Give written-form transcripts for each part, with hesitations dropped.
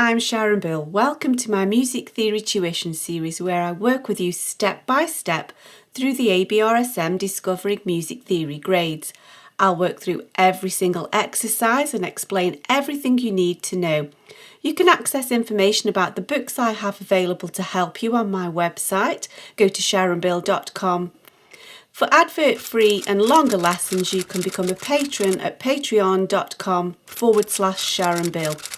I'm Sharon Bill. Welcome to my Music Theory Tuition series where I work with you step by step through the ABRSM Discovering Music Theory grades. I'll work through every single exercise and explain everything you need to know. You can access information about the books I have available to help you on my website. Go to sharonbill.com. For advert-free and longer lessons, you can become a patron at patreon.com/SharonBill.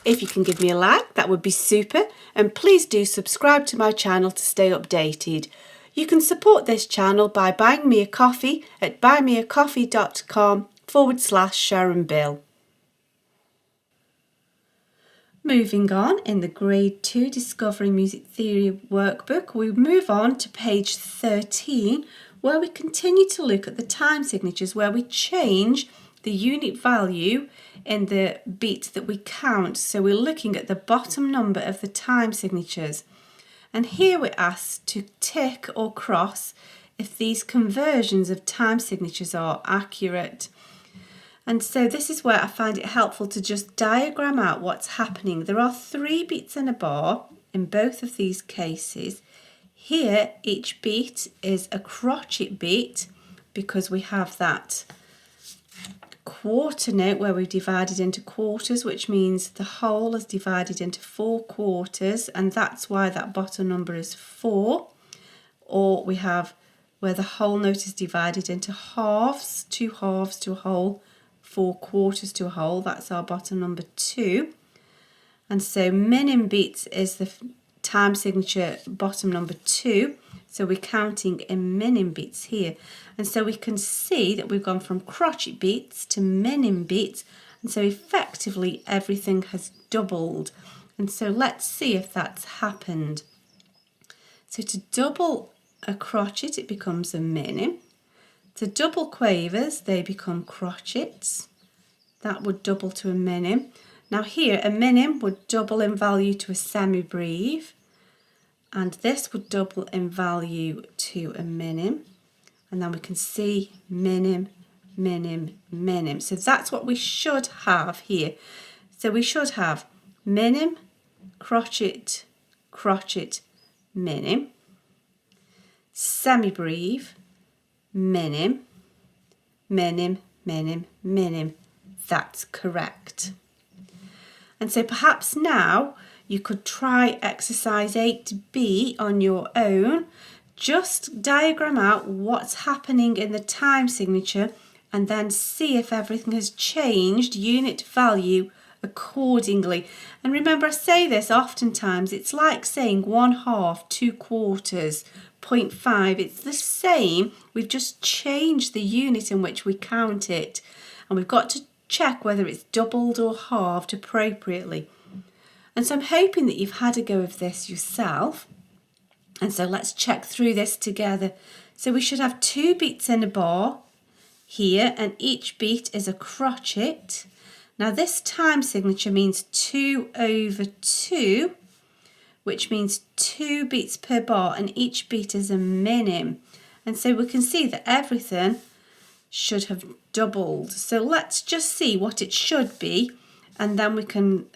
If you can give me a like, that would be super, and please do subscribe to my channel to stay updated. You can support this channel by buying me a coffee at buymeacoffee.com/SharonBill. Moving on, in the Grade 2 Discovering Music Theory workbook, we move on to page 13, where we continue to look at the time signatures, where we change the unit value in the beats that we count. So we're looking at the bottom number of the time signatures. And here we're asked to tick or cross if these conversions of time signatures are accurate. And so this is where I find it helpful to just diagram out what's happening. There are 3 beats in a bar in both of these cases. Here, each beat is a crotchet beat because we have that quarter note where we've divided into quarters, which means the whole is divided into 4 quarters, and that's why that bottom number is 4. Or we have where the whole note is divided into halves, 2 halves to a whole, 4 quarters to a whole, that's our bottom number 2. And so minim beats is the time signature bottom number 2, so we're counting in minim beats here, and so we can see that we've gone from crotchet beats to minim beats, and so effectively everything has doubled. And so let's see if that's happened. So to double a crotchet, it becomes a minim. To double quavers, they become crotchets. That would double to a minim. Now here, a minim would double in value to a semi-breve, and this would double in value to a minim. And then we can see minim, minim, minim. So that's what we should have here. So we should have minim, crotchet, crotchet, minim, semi-breve, minim, minim, minim, minim. That's correct. And so perhaps now you could try exercise 8B on your own. Just diagram out what's happening in the time signature and then see if everything has changed unit value accordingly. And remember, I say this oftentimes, it's like saying 1/2, 2 quarters, 0.5. It's the same, we've just changed the unit in which we count it. And we've got to check whether it's doubled or halved appropriately. And so I'm hoping that you've had a go of this yourself. And so let's check through this together. So we should have 2 beats in a bar here, and each beat is a crotchet. Now this time signature means 2/2, which means 2 beats per bar, and each beat is a minim. And so we can see that everything should have doubled. So let's just see what it should be, and then we can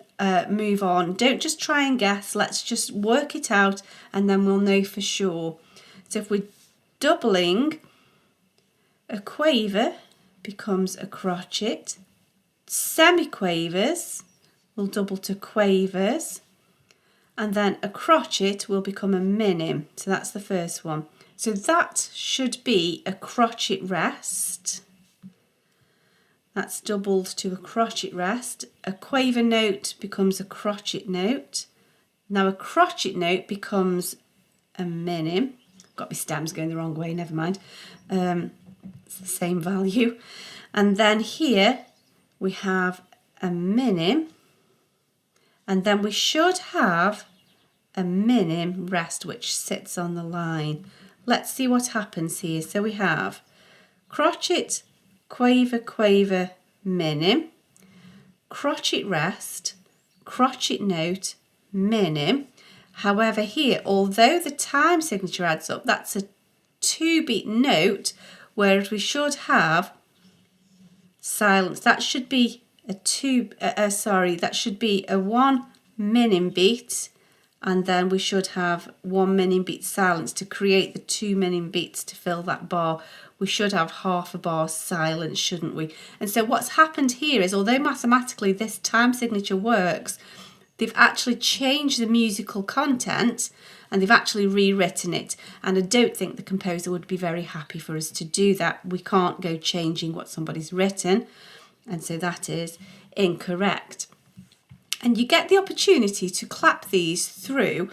move on. Don't just try and guess, let's just work it out and then we'll know for sure. So if we're doubling, a quaver becomes a crotchet, semi-quavers will double to quavers, and then a crotchet will become a minim. So that's the first one. So that should be a crotchet rest. That's doubled to a crotchet rest. A quaver note becomes a crotchet note. Now a crotchet note becomes a minim. Got my stems going the wrong way, never mind. It's the same value. And then here we have a minim. And then we should have a minim rest which sits on the line. Let's see what happens here. So we have crotchet, quaver, quaver, minim, crotchet rest, crotchet note, minim. However here, although the time signature adds up, that's a 2-beat note, whereas we should have silence. That should be a 1 minim beat, and then we should have 1 minim beat silence to create the 2 minim beats to fill that bar. We should have half a bar silence, shouldn't we? And so what's happened here is, although mathematically this time signature works, they've actually changed the musical content and they've actually rewritten it. And I don't think the composer would be very happy for us to do that. We can't go changing what somebody's written. And so that is incorrect. And you get the opportunity to clap these through.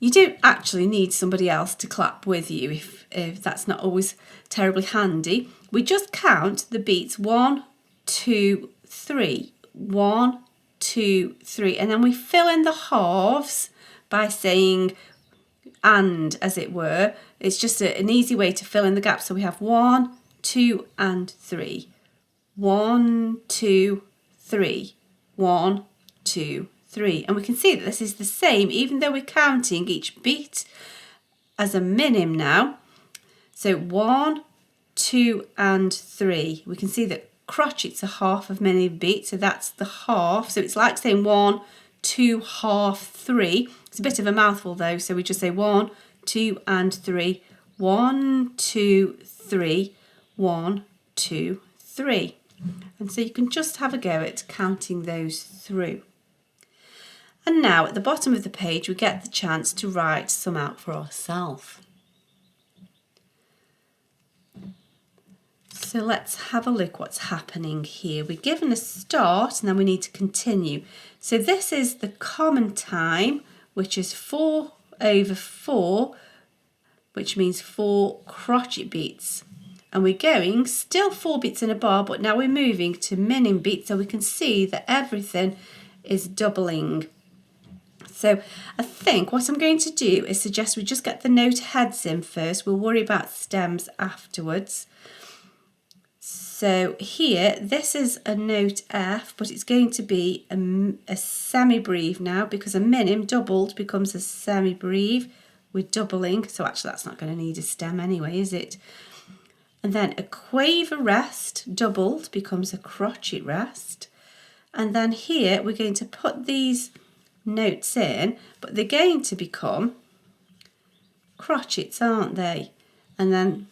You don't actually need somebody else to clap with you if that's not always terribly handy. We just count the beats 1, 2, 3, 1, 2, 3, and then we fill in the halves by saying and, as it were. It's just an easy way to fill in the gaps. So we have 1, 2 and 3. 1, 2, 3. 1, 2, 3. And we can see that this is the same, even though we're counting each beat as a minim now. So 1, 2 and 3. We can see that crotchets are half of minim beat, so that's the half. So it's like saying 1, 2, half, 3. It's a bit of a mouthful though, so we just say 1, 2 and 3. 1, 2, 3. 1, 2, 3. And so you can just have a go at counting those through. And now at the bottom of the page we get the chance to write some out for ourselves. So let's have a look what's happening here. We're given a start and then we need to continue. So this is the common time, which is 4/4, which means 4 crotchet beats. And we're going still 4 beats in a bar, but now we're moving to minim beats, so we can see that everything is doubling. So I think what I'm going to do is suggest we just get the note heads in first. We'll worry about stems afterwards. So here, this is a note F, but it's going to be a semi-breve now, because a minim doubled becomes a semi-breve. We're doubling, so actually that's not going to need a stem anyway, is it? And then a quaver rest doubled becomes a crotchet rest. And then here we're going to put these notes in, but they're going to become crotchets, aren't they? And then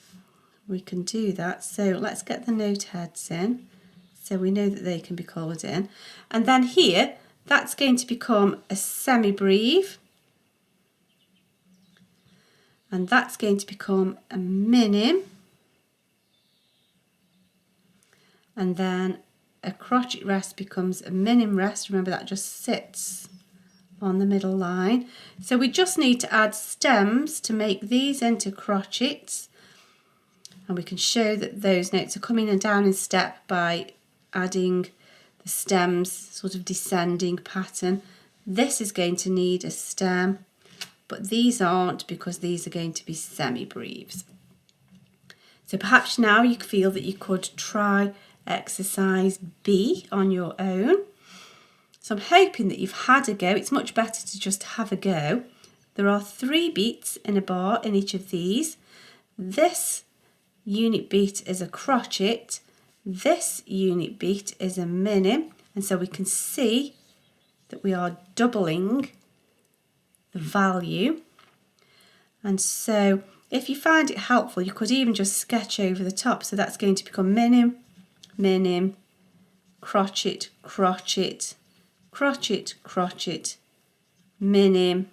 we can do that. So let's get the note heads in, so we know that they can be coloured in. And then here, that's going to become a semi-breve. And that's going to become a minim. And then a crotchet rest becomes a minim rest. Remember, that just sits on the middle line. So we just need to add stems to make these into crotchets. And we can show that those notes are coming down in step by adding the stems, sort of descending pattern. This is going to need a stem, but these aren't, because these are going to be semi-breves. So perhaps now you feel that you could try exercise B on your own. So I'm hoping that you've had a go. It's much better to just have a go. There are 3 beats in a bar in each of these. This unit beat is a crotchet. This unit beat is a minim. And so we can see that we are doubling the value. And so if you find it helpful, you could even just sketch over the top. So that's going to become minim, minim, crotchet, crotchet, crotchet, crotchet, minim,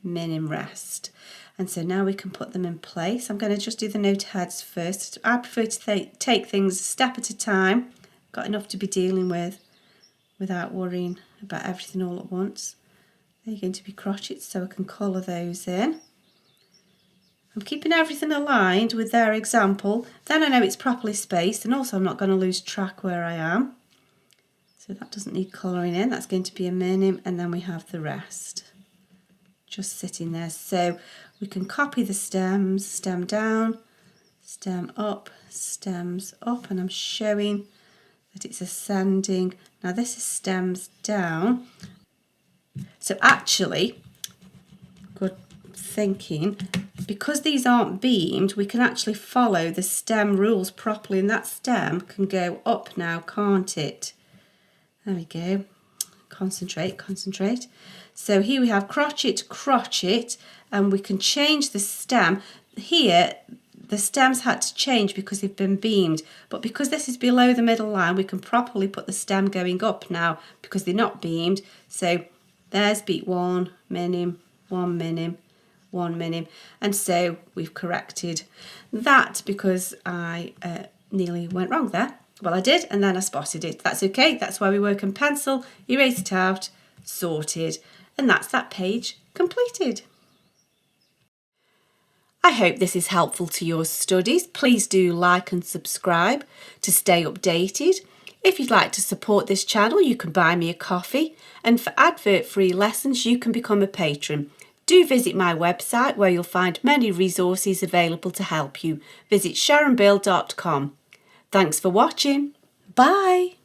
minim rest. And so now we can put them in place. I'm going to just do the note heads first. I prefer to take things a step at a time. Got enough to be dealing with without worrying about everything all at once. They're going to be crotchets, so I can colour those in. I'm keeping everything aligned with their example. Then I know it's properly spaced, and also I'm not going to lose track where I am. So that doesn't need colouring in. That's going to be a minim, and then we have the rest just sitting there. So we can copy the stems, stem down, stem up, stems up, and I'm showing that it's ascending. Now this is stems down. So actually, good thinking, because these aren't beamed, we can actually follow the stem rules properly, and that stem can go up now, can't it? There we go. concentrate, concentrate. So here we have crotchet, and we can change the stem. Here, the stems had to change because they've been beamed, but because this is below the middle line, we can properly put the stem going up now because they're not beamed. So there's beat 1, minim, 1 minim, 1 minim, and so we've corrected that because I nearly went wrong there. Well, I did, and then I spotted it. That's okay, that's why we work in pencil, erase it out, sorted, and that's that page completed. I hope this is helpful to your studies. Please do like and subscribe to stay updated. If you'd like to support this channel, you can buy me a coffee, and for advert-free lessons, you can become a patron. Do visit my website where you'll find many resources available to help you. Visit sharonbill.com. Thanks for watching. Bye.